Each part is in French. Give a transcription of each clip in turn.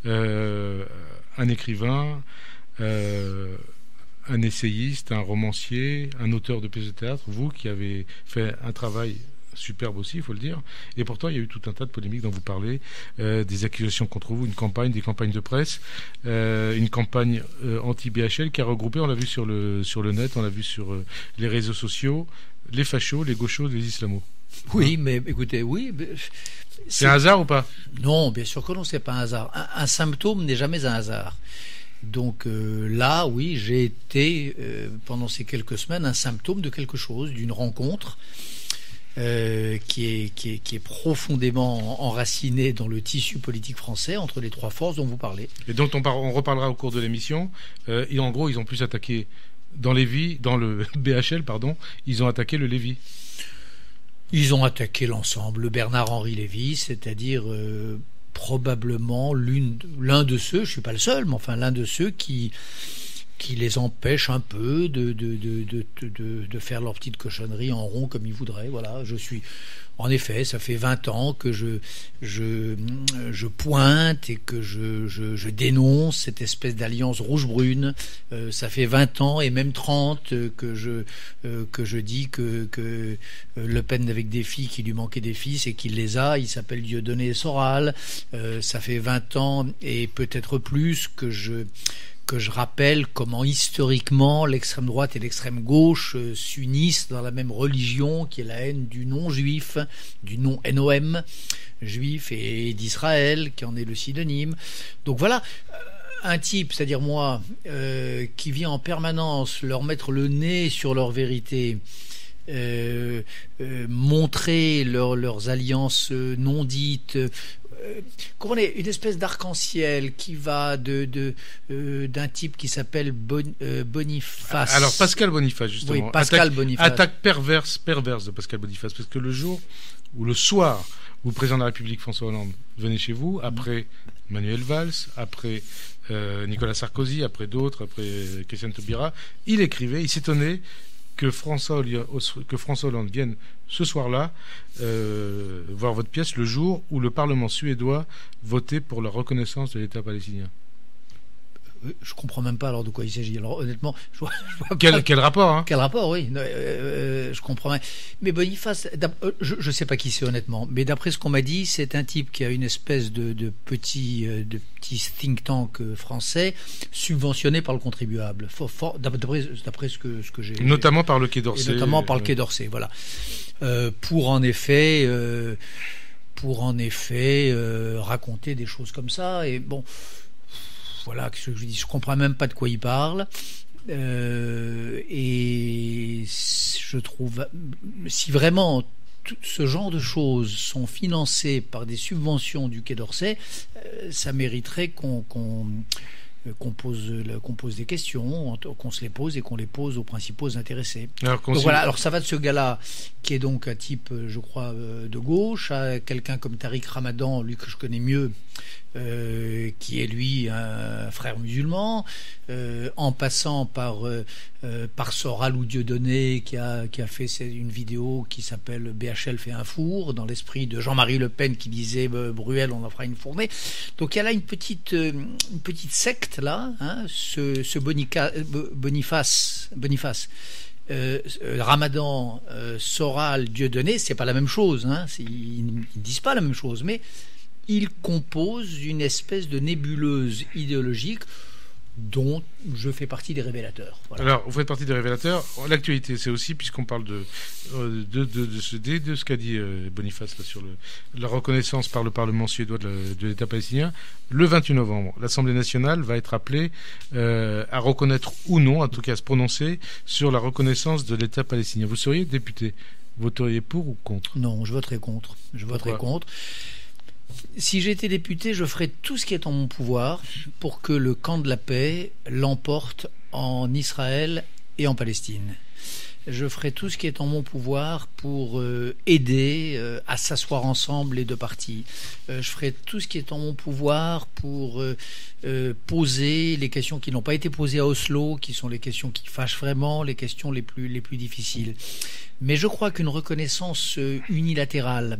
un écrivain, un essayiste, un romancier, un auteur de pièces de théâtre, vous qui avez fait un travail superbe aussi, il faut le dire, et pourtant il y a eu tout un tas de polémiques dont vous parlez, des accusations contre vous, des campagnes de presse, une campagne anti-BHL qui a regroupé, on l'a vu sur le net, on l'a vu sur les réseaux sociaux, les fachos, les gauchos, les islamos. Oui, mais écoutez, oui. C'est un hasard ou pas? Non, bien sûr que non, c'est pas un hasard. Un symptôme n'est jamais un hasard. Donc là, oui, j'ai été, pendant ces quelques semaines, un symptôme de quelque chose, d'une rencontre qui est profondément enracinée dans le tissu politique français entre les trois forces dont vous parlez. Et dont on reparlera au cours de l'émission. Et en gros, ils ont plus attaqué dans le BHL, pardon, ils ont attaqué le Lévy. Ils ont attaqué l'ensemble, le Bernard-Henri Lévy, c'est-à-dire probablement l'un de ceux, je suis pas le seul, mais enfin l'un de ceux qui les empêche un peu de faire leur petite cochonnerie en rond comme ils voudraient. Voilà, en effet, ça fait 20 ans que je pointe et que je dénonce cette espèce d'alliance rouge-brune. Ça fait 20 ans et même 30 que je dis que Le Pen avec des filles qui lui manquaient des fils et qu'il les a, il s'appelle Dieudonné et Soral. Ça fait 20 ans et peut-être plus que je rappelle comment historiquement l'extrême droite et l'extrême gauche s'unissent dans la même religion qui est la haine du non-juif, du non-NOM, juif et d'Israël, qui en est le synonyme. Donc voilà, un type, c'est-à-dire moi, qui vient en permanence leur mettre le nez sur leur vérité, montrer leurs alliances non dites, comprenez, une espèce d'arc-en-ciel qui va d'un type qui s'appelle Boniface. Alors Pascal Boniface, justement. Oui, Pascal Boniface. Attaque perverse de Pascal Boniface, parce que le jour ou le soir où le président de la République, François Hollande, venait chez vous, après Manuel Valls, après Nicolas Sarkozy, après d'autres, après Christiane Taubira, il s'étonnait que François Hollande vienne ce soir-là voir votre pièce le jour où le Parlement suédois votait pour la reconnaissance de l'État palestinien. Je comprends même pas alors de quoi il s'agit. Alors honnêtement, je vois quel rapport, hein? Quel rapport, oui. Je comprends bien. Mais Boniface, je sais pas qui c'est honnêtement, mais d'après ce qu'on m'a dit, c'est un type qui a une espèce de petit think tank français subventionné par le contribuable. D'après ce que j'ai. Notamment par le Quai d'Orsay. Et notamment par le Quai d'Orsay, voilà. Pour en effet raconter des choses comme ça. Et bon. Voilà ce que je dis. Je comprends même pas de quoi il parle. Et je trouve, si vraiment tout ce genre de choses sont financées par des subventions du Quai d'Orsay, ça mériterait qu'on pose des questions, qu'on se les pose et qu'on les pose aux principaux intéressés. Donc voilà, alors ça va de ce gars-là, qui est donc un type, je crois, de gauche, à quelqu'un comme Tariq Ramadan, lui que je connais mieux, qui est lui un frère musulman, en passant par Soral ou Dieudonné qui a fait une vidéo qui s'appelle BHL fait un four, dans l'esprit de Jean-Marie Le Pen qui disait Bruel on en fera une fournée. Donc il y a là une petite secte là, hein, ce Boniface. Ramadan, Soral, Dieudonné, c'est pas la même chose, hein, ils disent pas la même chose, mais ils composent une espèce de nébuleuse idéologique dont je fais partie des révélateurs. Voilà. Alors, vous faites partie des révélateurs. L'actualité, c'est aussi, puisqu'on parle de ce qu'a dit Boniface là, sur la reconnaissance par le Parlement suédois de l'État palestinien, le 28 novembre, l'Assemblée nationale va être appelée à reconnaître ou non, en tout cas à se prononcer sur la reconnaissance de l'État palestinien. Vous seriez député, voteriez pour ou contre? Non, je voterai contre. Si j'étais député, je ferais tout ce qui est en mon pouvoir pour que le camp de la paix l'emporte en Israël et en Palestine. Je ferai tout ce qui est en mon pouvoir pour aider à s'asseoir ensemble les deux parties. Je ferai tout ce qui est en mon pouvoir pour poser les questions qui n'ont pas été posées à Oslo, qui sont les questions qui fâchent vraiment, les questions les plus difficiles. Mais je crois qu'une reconnaissance unilatérale,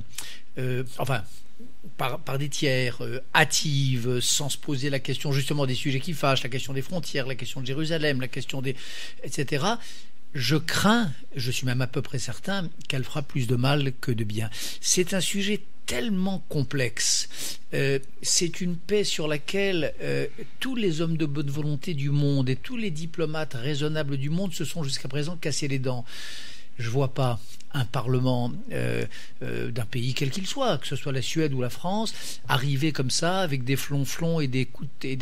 par des tiers, hâtives, sans se poser la question justement des sujets qui fâchent, la question des frontières, la question de Jérusalem, la question des... etc., je crains, je suis même à peu près certain, qu'elle fera plus de mal que de bien. C'est un sujet tellement complexe. C'est une paix sur laquelle tous les hommes de bonne volonté du monde et tous les diplomates raisonnables du monde se sont jusqu'à présent cassés les dents. Je ne vois pas un parlement d'un pays quel qu'il soit, que ce soit la Suède ou la France, arriver comme ça avec des flonflons et des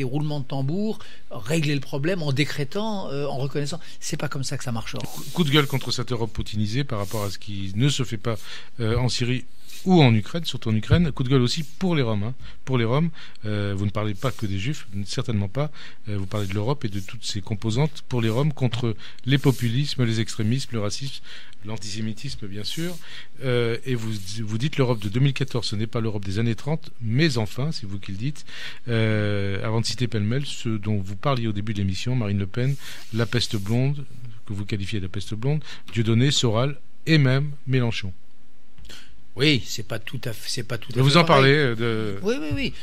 roulements de tambour, régler le problème en décrétant, en reconnaissant. C'est pas comme ça que ça marchera. Coup de gueule contre cette Europe poutinisée par rapport à ce qui ne se fait pas en Syrie ou en Ukraine, surtout en Ukraine. Coup de gueule aussi pour les Roms. Pour les Roms, vous ne parlez pas que des Juifs, certainement pas. Vous parlez de l'Europe et de toutes ses composantes pour les Roms contre les populismes, les extrémismes, le racisme, l'antisémitisme bien sûr. Et vous dites l'Europe de 2014, ce n'est pas l'Europe des années 30, mais enfin, c'est vous qui le dites. Avant de citer pêle-mêle, ce dont vous parliez au début de l'émission, Marine Le Pen, la peste blonde, que vous qualifiez de la peste blonde, Dieudonné, Soral et même Mélenchon. Oui, c'est pas tout à fait vous en pareil. Parlez Oui.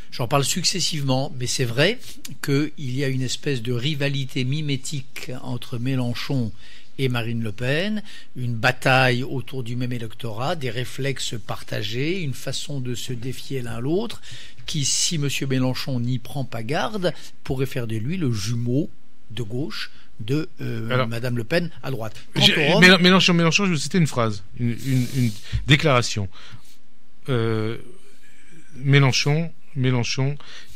J'en parle successivement, mais c'est vrai qu'il y a une espèce de rivalité mimétique entre Mélenchon et Marine Le Pen, une bataille autour du même électorat, des réflexes partagés, une façon de se défier l'un l'autre, qui, si M. Mélenchon n'y prend pas garde, pourrait faire de lui le jumeau de gauche de Madame Le Pen à droite. Mélenchon, je vais vous citer une phrase, une déclaration. Mélenchon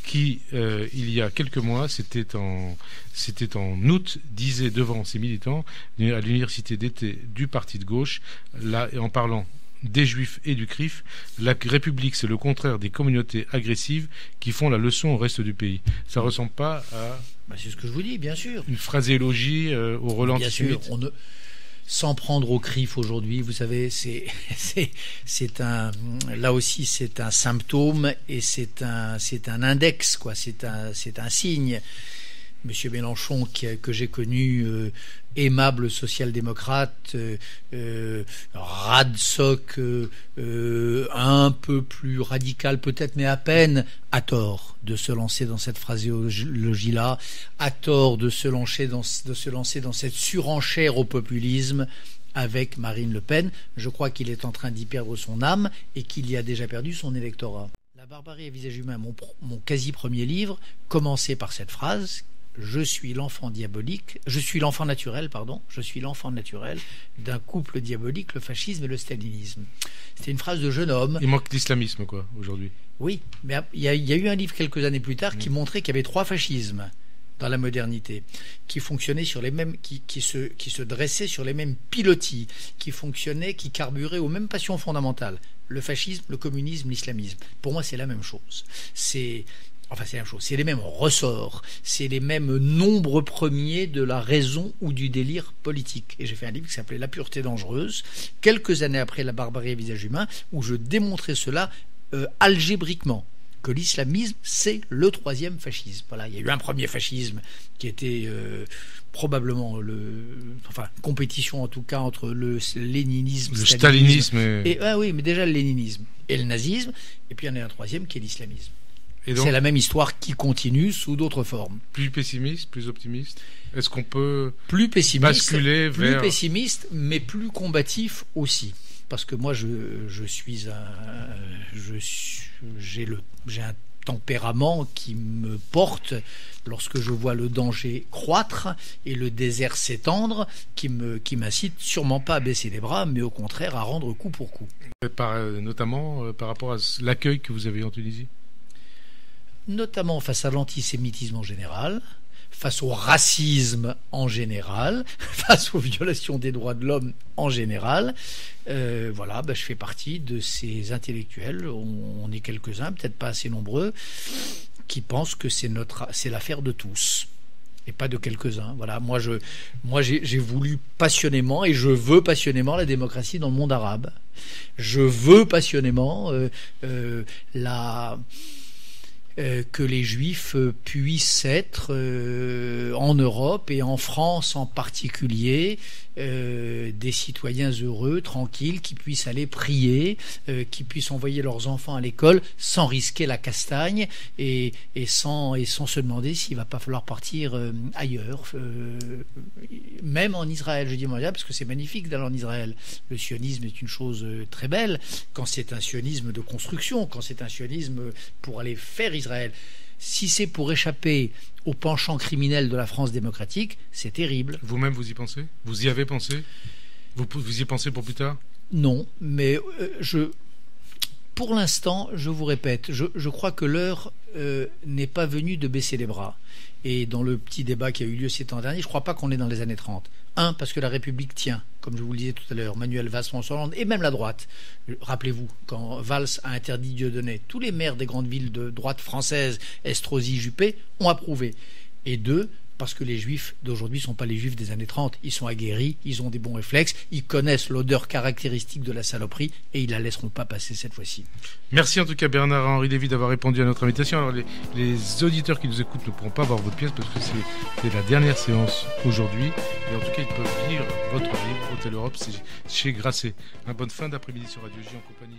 qui, il y a quelques mois, c'était en août, disait devant ses militants à l'université d'été du parti de gauche, là, en parlant des Juifs et du CRIF, la République, c'est le contraire des communautés agressives qui font la leçon au reste du pays. Ça ne ressemble pas à... c'est ce que je vous dis, bien sûr. Une phraséologie au Roland Bien sûr, sans prendre au CRIF aujourd'hui, vous savez, là aussi c'est un symptôme et c'est un index, quoi. C'est un signe. Monsieur Mélenchon, que j'ai connu aimable social-démocrate, radsoc, un peu plus radical peut-être, mais à peine, à tort de se lancer dans cette phraséologie-là, à tort de se lancer dans cette surenchère au populisme avec Marine Le Pen. Je crois qu'il est en train d'y perdre son âme et qu'il y a déjà perdu son électorat. La barbarie à visage humain, mon quasi premier livre, commençait par cette phrase: je suis l'enfant naturel d'un couple diabolique, le fascisme et le stalinisme. C'était une phrase de jeune homme. Il manque d'islamisme, quoi, aujourd'hui. Oui, mais il y a eu un livre quelques années plus tard qui montrait qu'il y avait 3 fascismes dans la modernité, qui fonctionnaient sur les mêmes, qui se dressaient sur les mêmes pilotis, qui carburaient aux mêmes passions fondamentales: le fascisme, le communisme, l'islamisme. Pour moi, c'est la même chose. C'est les mêmes ressorts, c'est les mêmes nombres premiers de la raison ou du délire politique. Et j'ai fait un livre qui s'appelait La pureté dangereuse, quelques années après La barbarie à visage humain, où je démontrais cela algébriquement, que l'islamisme, c'est le 3e fascisme. Voilà, il y a eu un premier fascisme qui était probablement compétition en tout cas entre le léninisme, le stalinisme mais déjà le léninisme et le nazisme, et puis il y en a un 3e qui est l'islamisme. Et donc, c'est la même histoire qui continue sous d'autres formes. Plus pessimiste, plus optimiste. Est-ce qu'on peut basculer vers... Plus pessimiste, mais plus combatif aussi. Parce que moi, j'ai un tempérament qui me porte, lorsque je vois le danger croître et le désert s'étendre, qui m'incite sûrement pas à baisser les bras, mais au contraire à rendre coup pour coup. Notamment par rapport à l'accueil que vous avez en Tunisie ? Notamment face à l'antisémitisme en général, face au racisme en général, face aux violations des droits de l'homme en général. Je fais partie de ces intellectuels, on est quelques-uns, peut-être pas assez nombreux, qui pensent que c'est l'affaire de tous et pas de quelques-uns. Voilà, moi j'ai voulu passionnément et je veux passionnément la démocratie dans le monde arabe. Je veux passionnément que les Juifs puissent être en Europe et en France en particulier des citoyens heureux, tranquilles, qui puissent aller prier, qui puissent envoyer leurs enfants à l'école sans risquer la castagne et sans se demander s'il va pas falloir partir ailleurs, même en Israël. Je dis mondial parce que c'est magnifique d'aller en Israël. Le sionisme est une chose très belle quand c'est un sionisme de construction, quand c'est un sionisme pour aller faire Israël. Si c'est pour échapper au penchant criminel de la France démocratique, c'est terrible. Vous-même, vous y pensez? Vous y avez pensé? Vous y pensez pour plus tard? Non, mais pour l'instant, je vous répète, je crois que l'heure n'est pas venue de baisser les bras. Et dans le petit débat qui a eu lieu ces temps derniers, je ne crois pas qu'on est dans les années 30. Parce que la République tient, comme je vous le disais tout à l'heure, Manuel Valls, François Hollande, et même la droite. Rappelez-vous, quand Valls a interdit Dieudonné, tous les maires des grandes villes de droite française, Estrosi, Juppé, ont approuvé. Et 2, parce que les Juifs d'aujourd'hui ne sont pas les Juifs des années 30. Ils sont aguerris, ils ont des bons réflexes, ils connaissent l'odeur caractéristique de la saloperie et ils ne la laisseront pas passer cette fois-ci. Merci en tout cas Bernard-Henri Lévy d'avoir répondu à notre invitation. Alors les auditeurs qui nous écoutent ne pourront pas voir votre pièce parce que c'est la dernière séance aujourd'hui. Et en tout cas, ils peuvent lire votre livre, Hôtel Europe, c'est chez Grasset. Bonne fin d'après-midi sur Radio J en compagnie